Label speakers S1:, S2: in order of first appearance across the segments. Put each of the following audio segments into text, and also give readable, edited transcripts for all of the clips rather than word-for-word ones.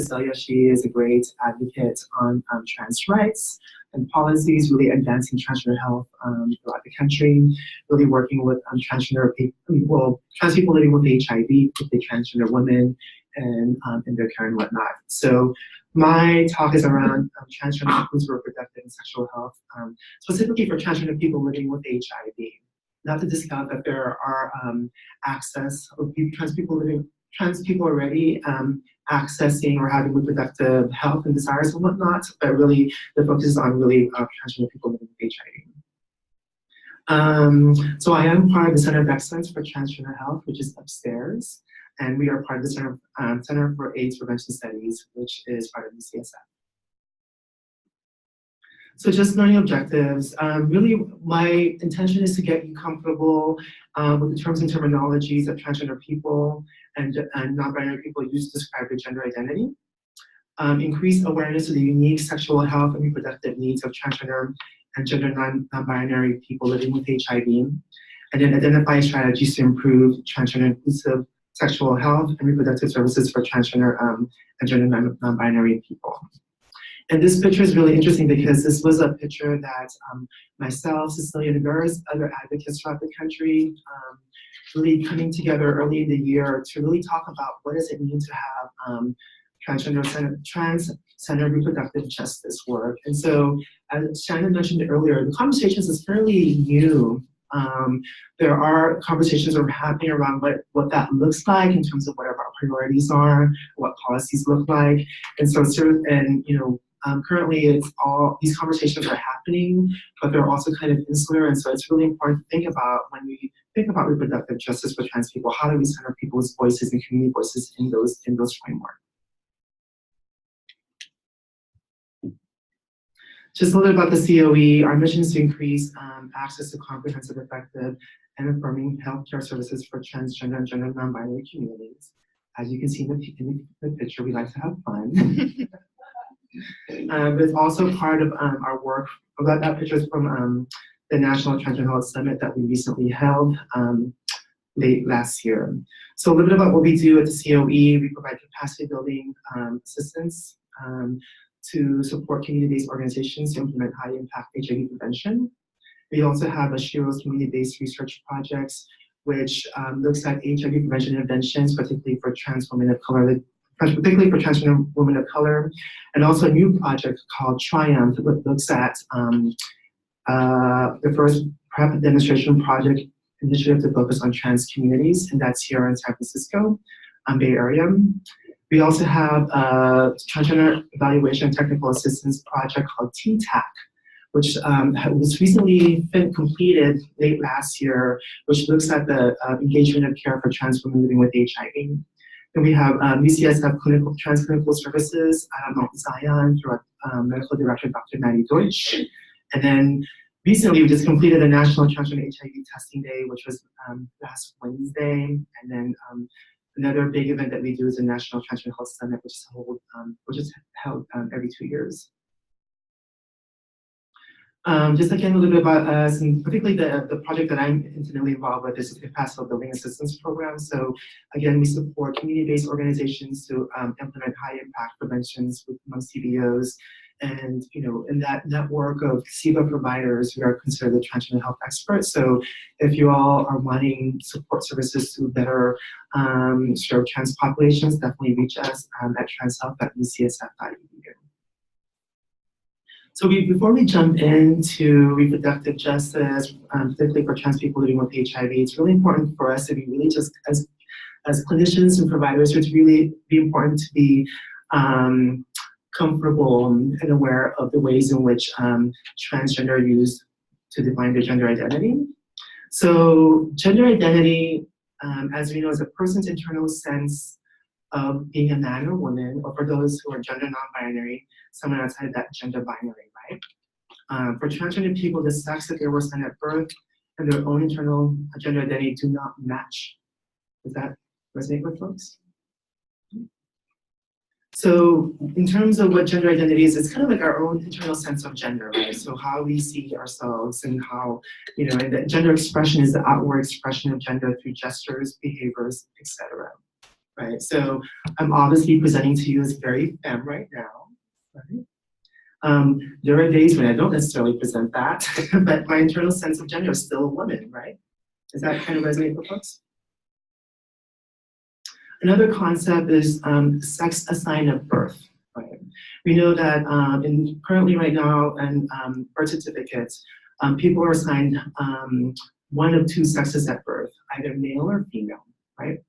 S1: Cecilia. She is a great advocate on trans rights and policies, really advancing transgender health throughout the country, really working with transgender people, trans people living with HIV, particularly transgender women, and in their care and whatnot. So my talk is around transgender-inclusive reproductive and sexual health, specifically for transgender people living with HIV. Not to discount that there are access of trans people already accessing or having reproductive health and desires and whatnot, but really the focus is on really transgender people living with HIV. So I am part of the Center of Excellence for Transgender Health, which is upstairs, and we are part of the Center for AIDS Prevention Studies, which is part of UCSF. So just learning objectives. Really, my intention is to get you comfortable with the terms and terminologies that transgender people and non-binary people use to describe their gender identity. Increase awareness of the unique sexual health and reproductive needs of transgender and gender non-binary people living with HIV. And then identify strategies to improve transgender-inclusive sexual health and reproductive services for transgender and gender non-binary people. And this picture is really interesting because this was a picture that myself, Cecilia, and various other advocates throughout the country really coming together early in the year to really talk about what does it mean to have trans-centered reproductive justice work. And so, as Shannon mentioned earlier, the conversations is fairly new. There are conversations that are happening around what that looks like in terms of what our priorities are, what policies look like. And so, currently it's all, these conversations are happening, but they're also kind of insular. And so it's really important to think about when we think about reproductive justice for trans people, how do we center people's voices and community voices in those frameworks? Just a little bit about the COE. Our mission is to increase access to comprehensive, effective, and affirming healthcare services for transgender and gender non-binary communities. As you can see in the picture, we like to have fun. But it's also part of our work. That picture is from the National Transgender Health Summit that we recently held late last year. So a little bit about what we do at the COE. We provide capacity building assistance to support community-based organizations to implement high-impact HIV prevention. We also have a SHIRO's community-based research projects, which looks at HIV prevention interventions, particularly for trans women of color, particularly for transgender women of color, and also a new project called Triumph that looks at the first PrEP demonstration project initiative to focus on trans communities, and that's here in San Francisco, Bay Area. We also have a transgender evaluation and technical assistance project called TTAC, which was recently completed late last year, which looks at the engagement of care for trans women living with HIV. And we have UCSF Trans Clinical Services at Mount Zion through our medical director, Dr. Maddie Deutsch. And then recently we just completed a National Transgender HIV Testing Day, which was last Wednesday. And then another big event that we do is the National Transgender Health Summit, which is held every 2 years. Just again, a little bit about us, and particularly the project that I'm intimately involved with is the Capacity Building Assistance Program. So again, we support community-based organizations to implement high-impact preventions among CBOs. And in that network of CBO providers, we are considered the transgender health experts. So if you all are wanting support services to better serve trans populations, definitely reach us at transhealth.ucsf.edu. So before we jump into reproductive justice, particularly for trans people living with HIV, it's really important for us to be really just as clinicians and providers, it's really be important to be comfortable and aware of the ways in which transgender are used to define their gender identity. So gender identity, as we know, is a person's internal sense of being a man or woman, or for those who are gender non-binary, someone outside of that gender binary, right? For transgender people, the sex that they were assigned at birth and their own internal gender identity do not match. Does that resonate with folks? So in terms of what gender identity is, it's kind of like our own internal sense of gender, right? So how we see ourselves and how, and the gender expression is the outward expression of gender through gestures, behaviors, etc. right? So I'm obviously presenting to you as very femme right now, right? There are days when I don't necessarily present that, but my internal sense of gender is still a woman, right? Does that kind of resonate with folks? Another concept is sex assigned at birth. Right? We know that currently right now in birth certificates, people are assigned one of two sexes at birth, either male or female, right?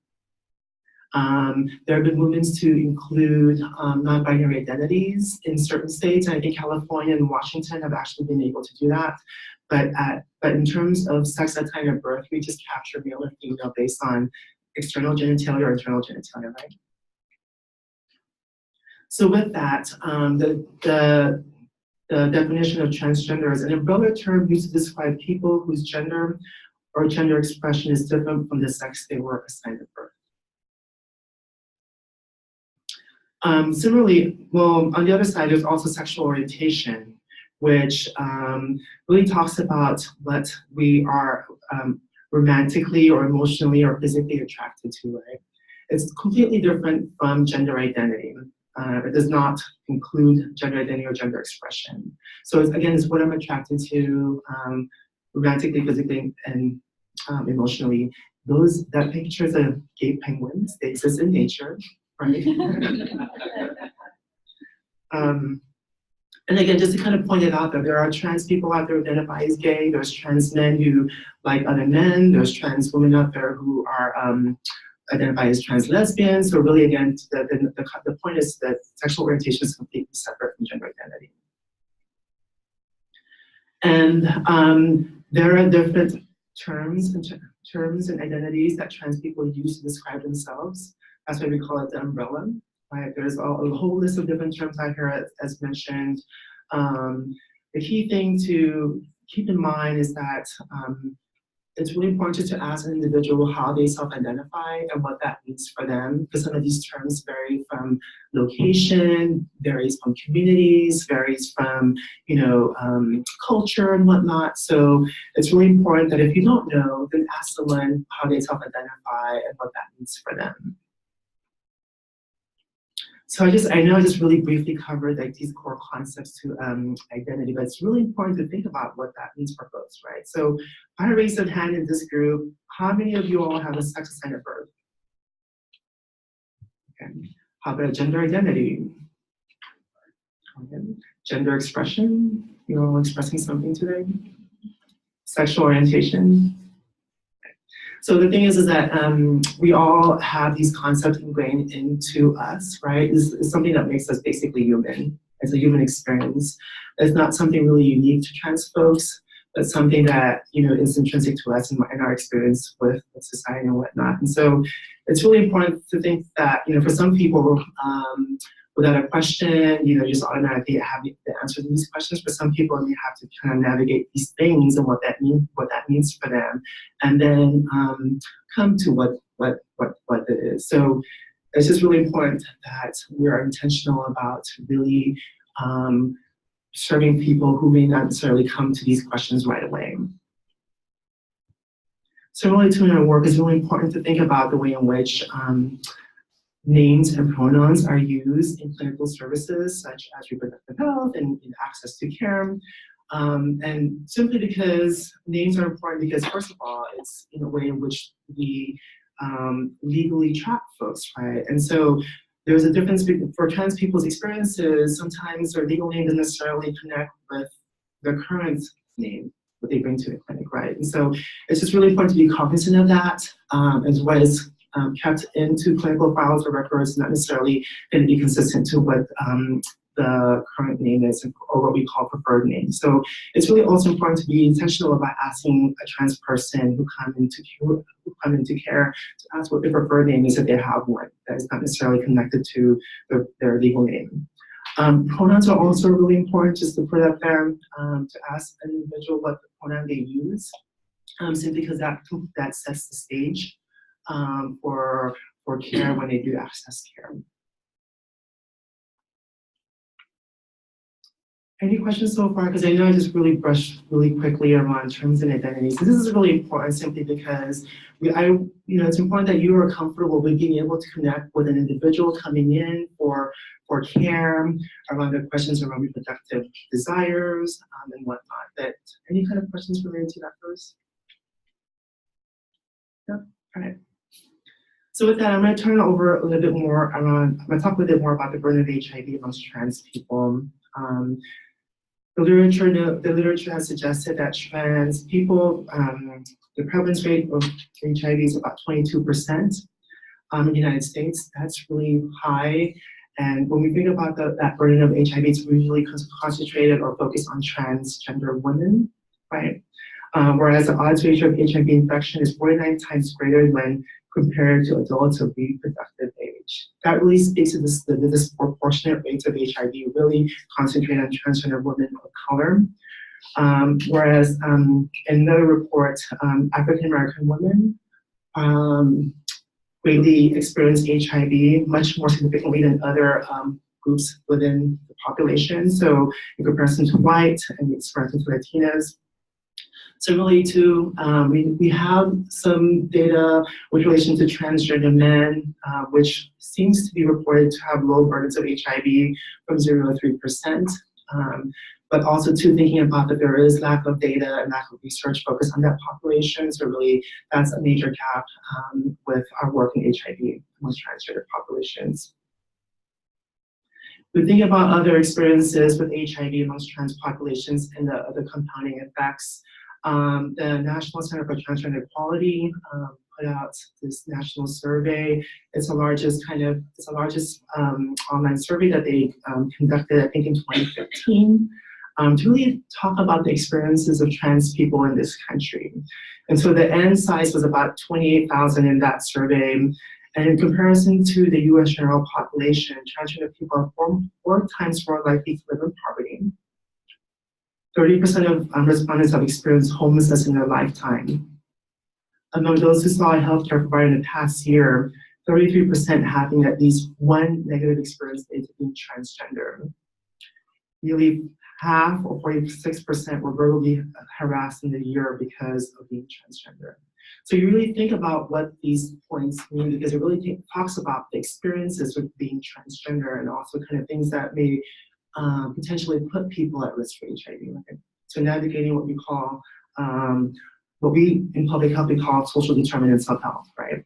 S1: There have been movements to include non-binary identities in certain states, and I think California and Washington have actually been able to do that. But in terms of sex at time of birth, we just capture male or female based on external genitalia or internal genitalia, right? So with that, the definition of transgender is an umbrella term used to describe people whose gender or gender expression is different from the sex they were assigned at birth. Similarly, well, on the other side, there's also sexual orientation, which really talks about what we are romantically or emotionally or physically attracted to, right? It's completely different from gender identity. It does not include gender identity or gender expression. So it's what I'm attracted to romantically, physically, and emotionally. That pictures of gay penguins, they exist in nature, right? And again, just to kind of point it out that there are trans people out there who identify as gay, there's trans men who like other men, there's trans women out there who are identify as trans lesbians. So really, again, the point is that sexual orientation is completely separate from gender identity. And there are different terms and identities that trans people use to describe themselves. That's why we call it the umbrella. Right? There's a whole list of different terms out here, as mentioned. The key thing to keep in mind is that it's really important to ask an individual how they self-identify and what that means for them, because some of these terms vary from location, varies from communities, varies from culture and whatnot. So it's really important that if you don't know, then ask someone how they self-identify and what that means for them. So I know I just really briefly covered like these core concepts to identity, but it's really important to think about what that means for folks, right? So I raise a hand in this group. How many of you all have a sex assigned at birth? Okay. How about gender identity? Okay. Gender expression? You're all expressing something today? Sexual orientation? So the thing is that we all have these concepts ingrained into us, right? It's something that makes us basically human. It's a human experience. It's not something really unique to trans folks, but something that is intrinsic to us in our experience with society and whatnot. And so it's really important to think that for some people, without a question, just automatically have the answer to these questions. For some people, you have to kind of navigate these things and what that means for them, and then come to what it is. So it's just really important that we are intentional about really serving people who may not necessarily come to these questions right away. So really, to our work, it's really important to think about the way in which names and pronouns are used in clinical services such as reproductive health and access to care. And simply because names are important because, first of all, it's in a way in which we legally track folks, right? And so there's a difference for trans people's experiences. Sometimes their legal name doesn't necessarily connect with their current name, what they bring to the clinic, right? And so it's just really important to be cognizant of that, as well as kept into clinical files or records, not necessarily going to be consistent to what the current name is or what we call preferred name. So it's really also important to be intentional about asking a trans person who come into care to ask what their preferred name is if they have one that is not necessarily connected to their legal name. Pronouns are also really important, just to put up there, to ask an individual what the pronoun they use, simply because that sets the stage for care when they do access care. Any questions so far? Because I know I just really brushed really quickly around terms and identities. So this is really important simply because it's important that you are comfortable with being able to connect with an individual coming in for care around the questions around reproductive desires and whatnot. But any kind of questions related to that first? No? All right. So with that, I'm going to turn over a little bit more around, I'm going to talk a little bit more about the burden of HIV amongst trans people. The literature has suggested that trans people, the prevalence rate of HIV is about 22% in the United States. That's really high. And when we think about that burden of HIV, it's usually concentrated or focused on transgender women, right? Whereas the odds ratio of HIV infection is 49 times greater when compared to adults of reproductive age. That really speaks to the disproportionate rates of HIV really concentrate on transgender women of color. Whereas in another report, African American women greatly experience HIV much more significantly than other groups within the population. So in comparison to white and in comparison to Latinas. So really too, we have some data with relation to transgender men, which seems to be reported to have low burdens of HIV from 0 to 3%. But also too thinking about that there is lack of data and lack of research focused on that population. So really that's a major gap with our work in HIV amongst transgender populations. We think about other experiences with HIV amongst trans populations and the other compounding effects. The National Center for Transgender Equality put out this national survey. It's the largest online survey that they conducted, I think, in 2015, to really talk about the experiences of trans people in this country. And so the N size was about 28,000 in that survey. And in comparison to the US general population, transgender people are four times more likely to live in poverty. 30% of respondents have experienced homelessness in their lifetime. Among those who saw a healthcare provider in the past year, 33% having at least one negative experience related to being transgender. Nearly half, or 46%, were verbally harassed in the year because of being transgender. So you really think about what these points mean, because it really talks about the experiences with being transgender and also kind of things that may potentially put people at risk for HIV. Right? So navigating what we call, what we in public health we call social determinants of health, right?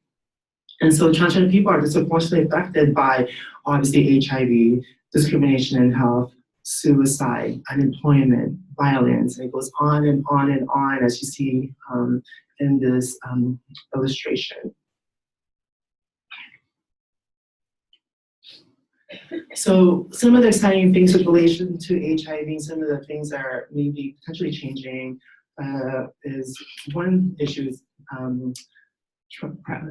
S1: And so transgender people are disproportionately affected by obviously HIV, discrimination in health, suicide, unemployment, violence, and it goes on and on and on as you see in this illustration. So some of the exciting things with relation to HIV, some of the things that are maybe potentially changing is one issue is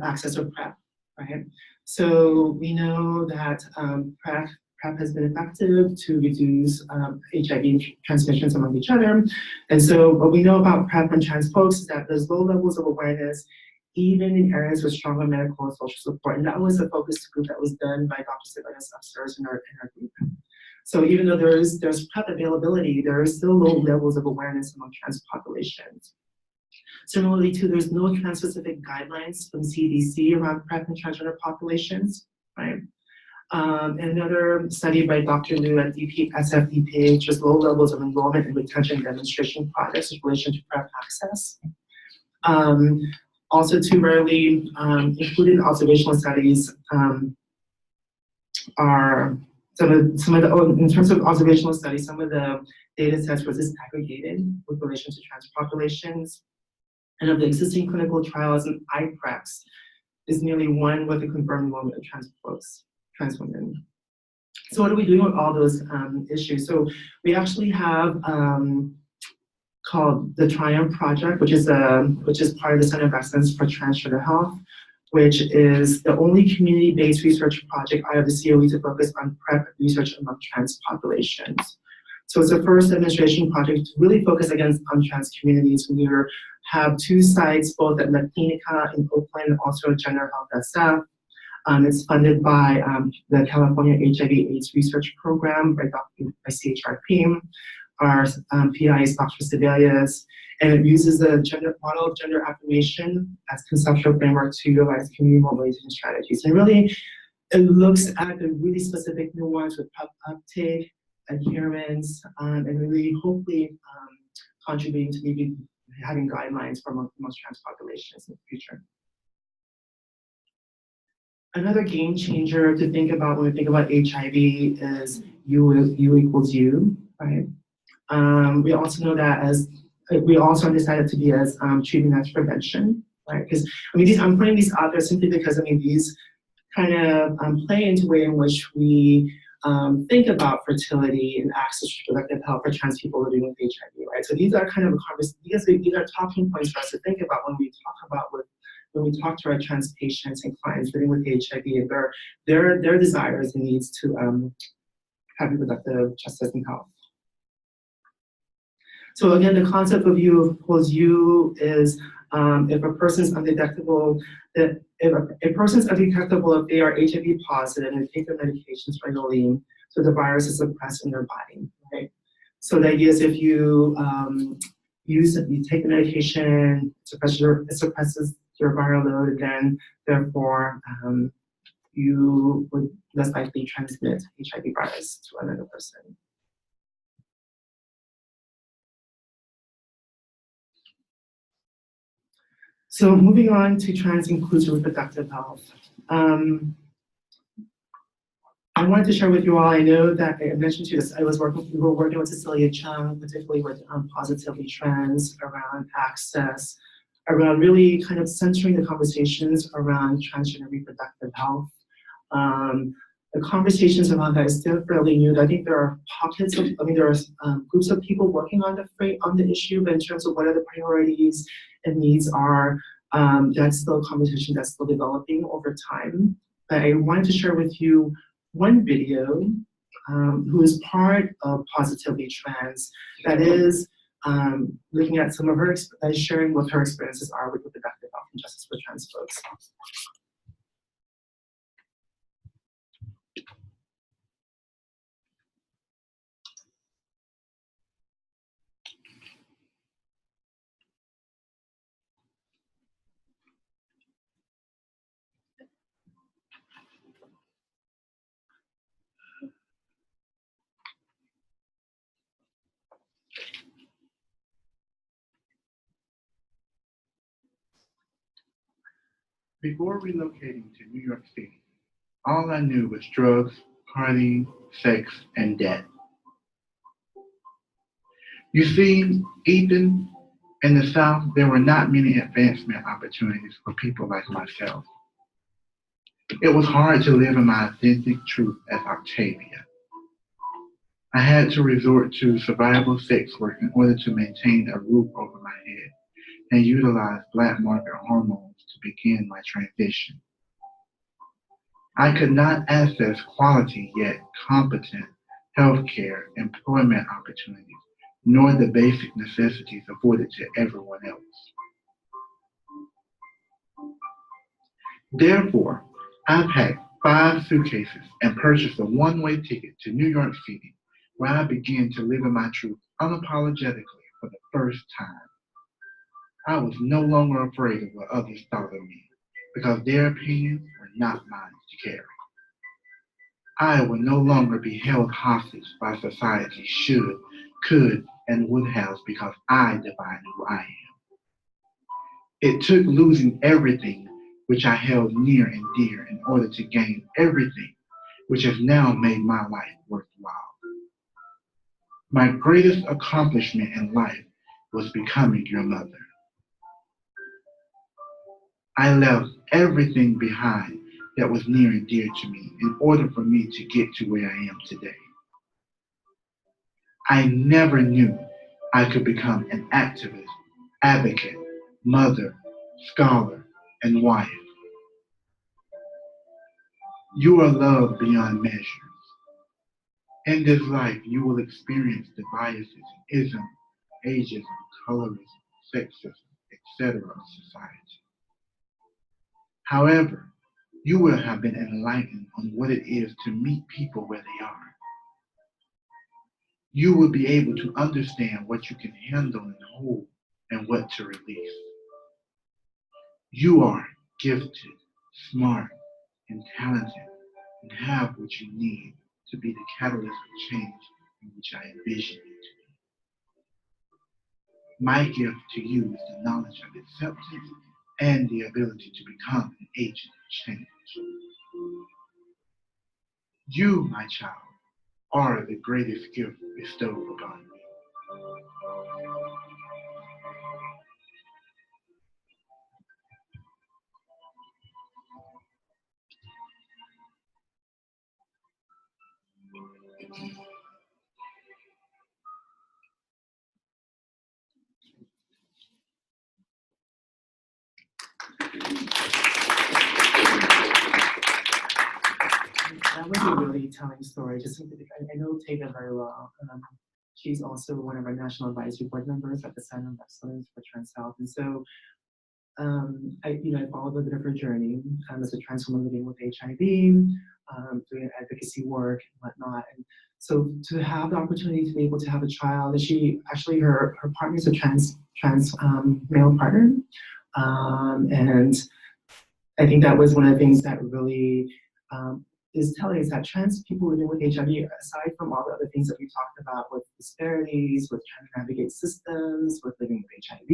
S1: access to PrEP, right? So we know that PrEP has been effective to reduce HIV transmissions among each other. And so what we know about PrEP and trans folks is that there's low levels of awareness even in areas with stronger medical and social support. And that was a focus group that was done by Dr. Silvanus upstairs in our group. So even though there's PrEP availability, there are still low levels of awareness among trans populations. Similarly, too, there's no trans-specific guidelines from CDC around PrEP and transgender populations, right? Another study by Dr. Liu at SFDPH shows low levels of enrollment and retention demonstration projects in relation to PrEP access. Also, too rarely included in observational studies are some of the, in terms of observational studies, some of the data sets were disaggregated with relation to trans populations. And of the existing clinical trials in IPREX is nearly one with a confirmed enrollment of trans folks, trans women. So what are we doing with all those issues? So we actually have called the Triumph Project, which is part of the Center of Excellence for Transgender Health, which is the only community-based research project out of the COE to focus on PrEP research among trans populations. So it's the first demonstration project to really focus against trans communities. We have two sites, both at La Clinica in Oakland and also at Gender Health SF. It's funded by the California HIV/AIDS Research Program by CHRP. Our PI is Dr. Sebelius, and it uses the model of gender affirmation as conceptual framework to utilize community mobilization strategies. And really, it looks at the really specific nuance with uptake, adherence, and really hopefully contributing to maybe having guidelines for most trans populations in the future. Another game changer to think about when we think about HIV is U equals U, right? We also know that we also understand it to be as treatment as prevention, right? Because I'm putting these out there simply because these kind of play into the way in which we think about fertility and access to reproductive health for trans people living with HIV, right? So these are kind of these are talking points for us to think about when we talk to our trans patients and clients living with HIV and their desires and needs to have reproductive justice and health. So again, the concept of U equals U is if a person's undetectable, if a person's undetectable if they are HIV positive and they take their medications regularly, so the virus is suppressed in their body, right? So the idea is if you you take the medication, it suppresses your viral load, and then therefore you would less likely transmit HIV virus to another person. So moving on to trans-inclusive reproductive health. I wanted to share with you all, I know that I mentioned to you this, we were working with Cecilia Chung, particularly with Positively Trans, around access, around really kind of centering the conversations around transgender reproductive health. The conversations around that is still fairly new. I think there are pockets of, there are groups of people working on the issue, but in terms of what are the priorities and needs are, that's still a conversation that's still developing over time. But I wanted to share with you one video who is part of Positively Trans that is looking at some of her, sharing what her experiences are with reproductive health and justice for trans folks.
S2: Before relocating to New York City, all I knew was drugs, partying, sex, and debt. You see, Ethan, in the South, there were not many advancement opportunities for people like myself. It was hard to live in my authentic truth as Octavia. I had to resort to survival sex work in order to maintain a roof over my head and utilize black market hormones to begin my transition. I could not access quality yet competent healthcare, employment opportunities, nor the basic necessities afforded to everyone else. Therefore, I packed 5 suitcases and purchased a one-way ticket to New York City, where I began to live in my truth unapologetically for the first time. I was no longer afraid of what others thought of me, because their opinions were not mine to carry. I would no longer be held hostage by society's should, could, and would have because I define who I am. It took losing everything which I held near and dear in order to gain everything which has now made my life worthwhile. My greatest accomplishment in life was becoming your mother. I left everything behind that was near and dear to me in order for me to get to where I am today. I never knew I could become an activist, advocate, mother, scholar, and wife. You are loved beyond measures. In this life, you will experience the biases in ism, ageism, colorism, sexism, etc. of society. However, You will have been enlightened on what it is to meet people where they are. You will be able to understand what you can handle and hold and what to release. You are gifted, smart, and talented, and have what you need to be the catalyst of change in which I envision you to be. My gift to you is the knowledge of acceptance and the ability to become an agent of change. You, my child, are the greatest gift bestowed upon me.
S1: That was a really telling story. Just because I know Tega very well. She's also one of our national advisory board members at the Center of Excellence for Trans Health, and so I followed a bit of her journey as a trans woman living with HIV, doing advocacy work and whatnot. And so to have the opportunity to be able to have a child, and she actually her partner is a trans male partner, and I think that was one of the things that really is telling us that trans people living with HIV, aside from all the other things that we talked about with disparities, with trying to navigate systems, with living with HIV,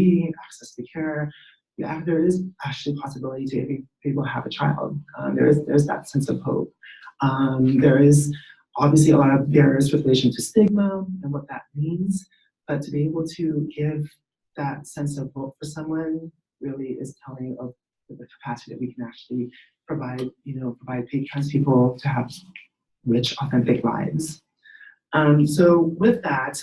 S1: access to care, yeah, there is actually a possibility to be able to have a child. There's that sense of hope. There is obviously a lot of barriers with relation to stigma and what that means, but to be able to give that sense of hope for someone really is telling of the capacity that we can actually provide trans people to have rich, authentic lives. So with that,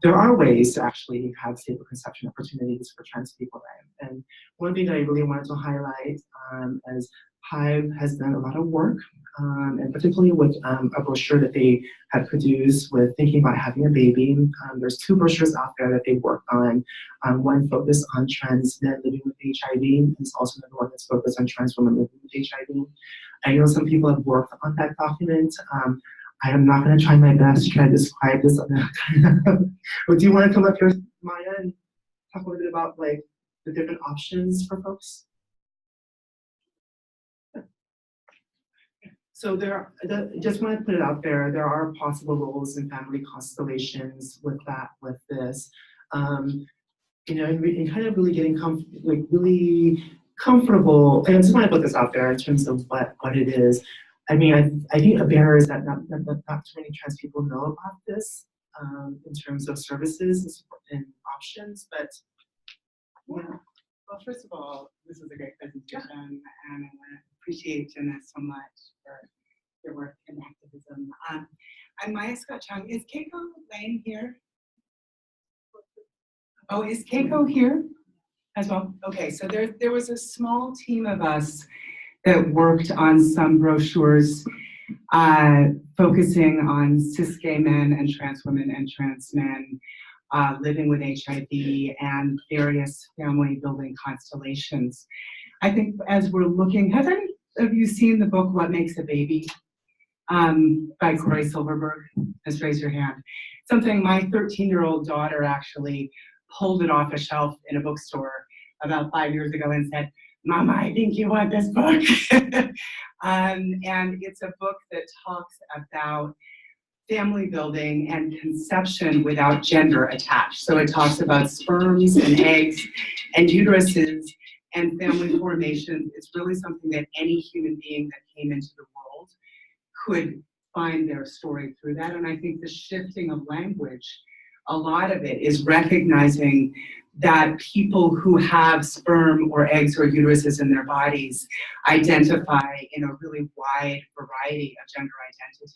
S1: there are ways to actually have stable conception opportunities for trans people. Right? And one thing that I really wanted to highlight is HIVE has done a lot of work, and particularly with a brochure that they had produced with thinking about having a baby. There's 2 brochures out there that they worked on. One focused on trans men living with HIV, and there's also another one that's focused on trans women living with HIV. I know some people have worked on that document. I am not going to try my best to try to describe this. But do you want to come up here, Maya, and talk a little bit about like the different options for folks? So just want to put it out there, there are possible roles in family constellations with this. And kind of really getting really comfortable. And I just want to put this out there in terms of what it is. I mean, I think a barrier is that not too many trans people know about this in terms of services and options, but yeah.
S3: Well, first of all, this is a great presentation, and I want to appreciate Jenna so much for your work in activism. I'm Maya Scott-Chung. Is Keiko Lane here? Oh, is Keiko here as well? Okay, so there was a small team of us that worked on some brochures focusing on cis gay men and trans women and trans men living with HIV and various family building constellations. I think as we're looking, have any of you seen the book What Makes a Baby by Corey Silverberg? Just raise your hand. Something my 13-year-old daughter actually pulled it off a shelf in a bookstore about 5 years ago and said, "Mama, I think you want this book." And it's a book that talks about family building and conception without gender attached. So it talks about sperms and eggs and uteruses and family formation. It's really something that any human being that came into the world could find their story through that. And I think the shifting of language, a lot of it is recognizing that people who have sperm or eggs or uteruses in their bodies identify in a really wide variety of gender identities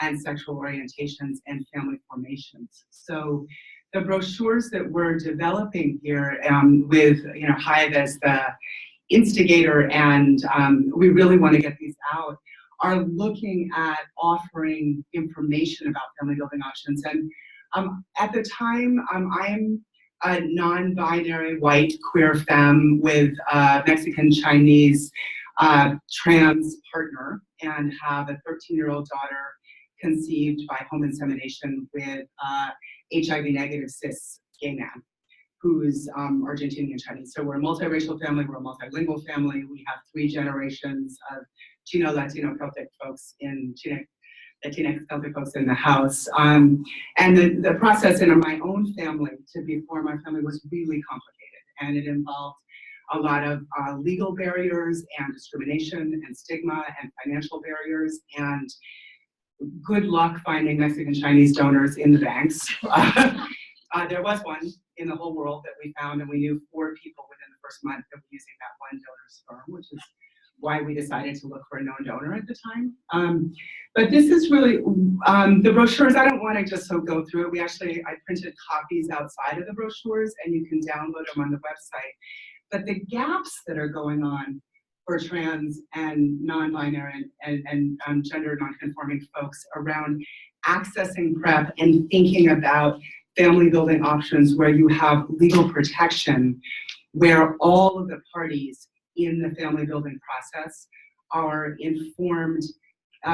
S3: and sexual orientations and family formations. So the brochures that we're developing here with HIVE as the instigator, and we really want to get these out, are looking at offering information about family building options. And at the time, I'm a non-binary white queer femme with Mexican Chinese trans partner and have a 13-year-old daughter conceived by home insemination with HIV negative cis gay man who's Argentinian and Chinese. So we're a multiracial family, we're a multilingual family. We have 3 generations of Chino, Latino, Celtic folks in Latinx Celtic folks in the house. And the process in my own family to be form my family was really complicated. And it involved a lot of legal barriers and discrimination and stigma and financial barriers and good luck finding Mexican Chinese donors in the banks. There was one in the whole world that we found, and we knew 4 people within the first month of using that one donor's sperm, which is why we decided to look for a known donor at the time. But this is really, the brochures, I don't want to just go through it. I printed copies outside of the brochures, and you can download them on the website. But the gaps that are going on for trans and non-binary and gender non-conforming folks around accessing PrEP and thinking about family building options where you have legal protection, where all of the parties in the family building process are informed.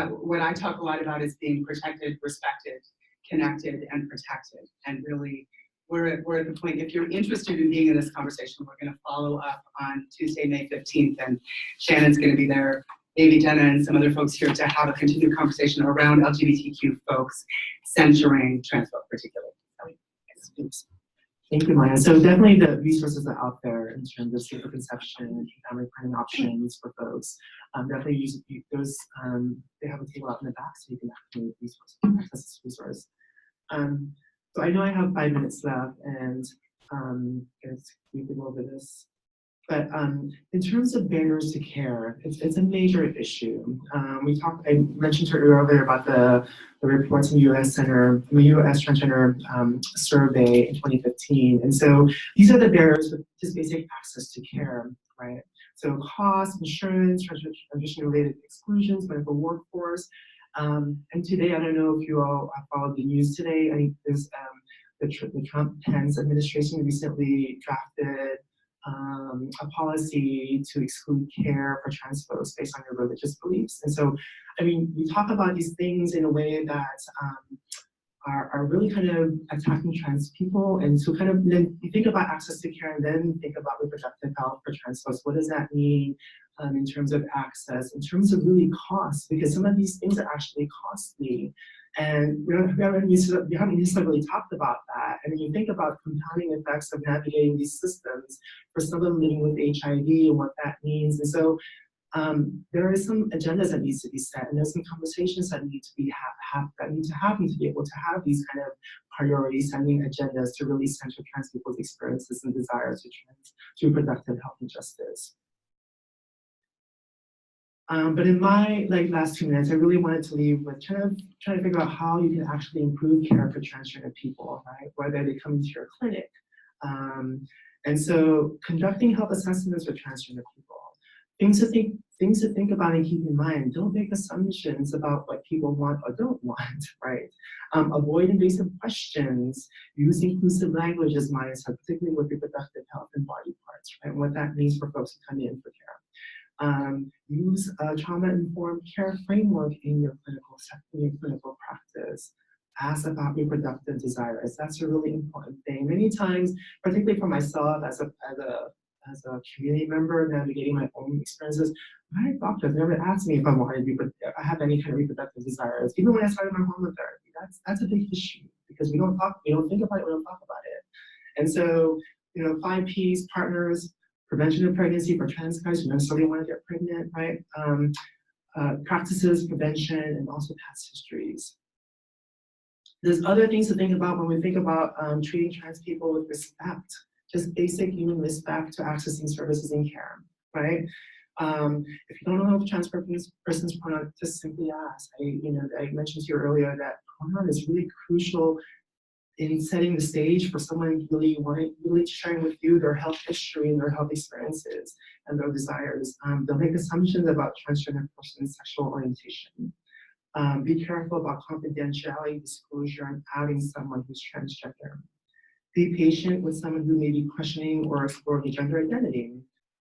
S3: What I talk a lot about is being protected, respected, connected, and protected. And really, we're at the point, if you're interested in being in this conversation, we're gonna follow up on Tuesday, May 15th, and Shannon's gonna be there, Davy Denna and some other folks here to have a continued conversation around LGBTQ folks censoring trans folk particularly.
S1: Thank you, Maya. So definitely the resources are out there in terms of safer conception and family planning options for folks. Definitely use those. They have a table out in the back, so you can actually access this resource. So I know I have 5 minutes left, and we can go over this. But in terms of barriers to care, it's a major issue. I mentioned to you earlier about the reports in the U.S. Transgender survey in 2015. And so these are the barriers with just basic access to care, right? So cost, insurance, transition-related exclusions, medical workforce. And today, I don't know if you all have followed the news today. I think there's the Trump-Pence administration recently drafted a policy to exclude care for trans folks based on their religious beliefs. And so, I mean, we talk about these things in a way that are really kind of attacking trans people. And so kind of then you think about access to care and then think about reproductive health for trans folks. What does that mean in terms of access, in terms of really cost? Because some of these things are actually costly. And we haven't necessarily talked about that. And then you think about compounding effects of navigating these systems for someone living with HIV and what that means. And so there is some agendas that needs to be set, and there's some conversations that need to happen to be able to have these kind of priority-setting agendas to really center trans people's experiences and desires to reproductive health and justice. But in my last 2 minutes, I really wanted to leave with trying to figure out how you can actually improve care for transgender people, right? Whether they come into your clinic. And so conducting health assessments for transgender people. Things to think about and keep in mind. Don't make assumptions about what people want or don't want, right? Avoid invasive questions. Use inclusive language, as Maya said, particularly with reproductive health and body parts, right? And what that means for folks who come in for care. Use a trauma-informed care framework in your clinical practice. Ask about reproductive desires. That's a really important thing. Many times, particularly for myself as a community member navigating my own experiences, my doctors never asked me if I have any kind of reproductive desires. Even when I started my hormone therapy, that's a big issue because we don't think about it, we don't talk about it. And so, 5 Ps, partners, prevention of pregnancy for trans guys who don't necessarily want to get pregnant, right? Practices, prevention, and also past histories. There's other things to think about when we think about treating trans people with respect, just basic human respect to accessing services and care, right? If you don't know if trans person's pronoun, just simply ask. I mentioned to you earlier that pronoun is really crucial in setting the stage for someone really sharing with you their health history and their health experiences and their desires. They'll make assumptions about transgender person's sexual orientation. Be careful about confidentiality, disclosure, and outing someone who's transgender. Be patient with someone who may be questioning or exploring gender identity.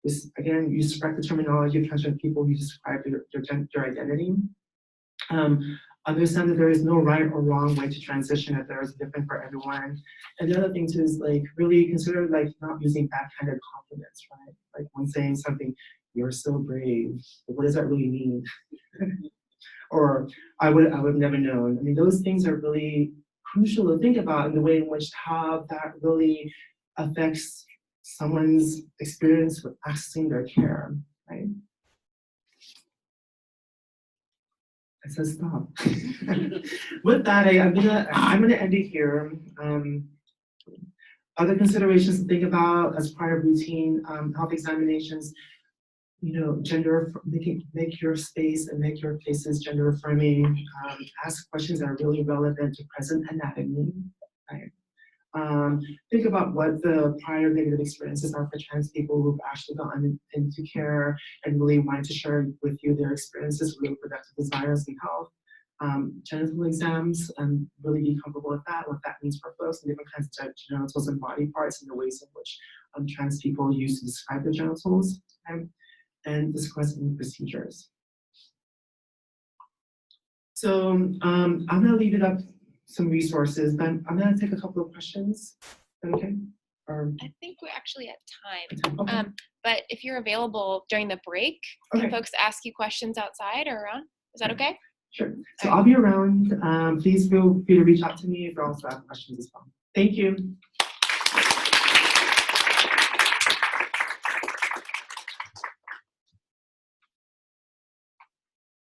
S1: this, again, use correct the terminology of transgender people who describe their identity. Understand that there is no right or wrong way to transition, that there is different for everyone. And the other thing too is like really consider like not using backhanded compliments, right? Like when saying something, you're so brave. Like, what does that really mean? Or I would have never known. I mean, those things are really crucial to think about in the way in which how that really affects someone's experience with accessing their care, right? I said stop. With that, I'm gonna end it here. Other considerations to think about as part of routine health examinations. You know, make your space and make your places gender affirming. Ask questions that are really relevant to present anatomy. Right? Think about what the prior negative experiences are for trans people who've actually gotten into care and really wanted to share with you their experiences, really reproductive desires and health. Genital exams, and really be comfortable with that, what that means for folks, and different kinds of genitals and body parts, and the ways in which trans people use to describe their genitals. Okay? And discuss any procedures. So I'm gonna leave it up some resources, but I'm gonna take a couple of questions. Okay?
S4: I think we're actually at time.
S1: Okay.
S4: But if you're available during the break, can folks ask you questions outside or around? Is that okay?
S1: Sure. So I'll be around. Please feel free to reach out to me if you also have questions as well. Thank you.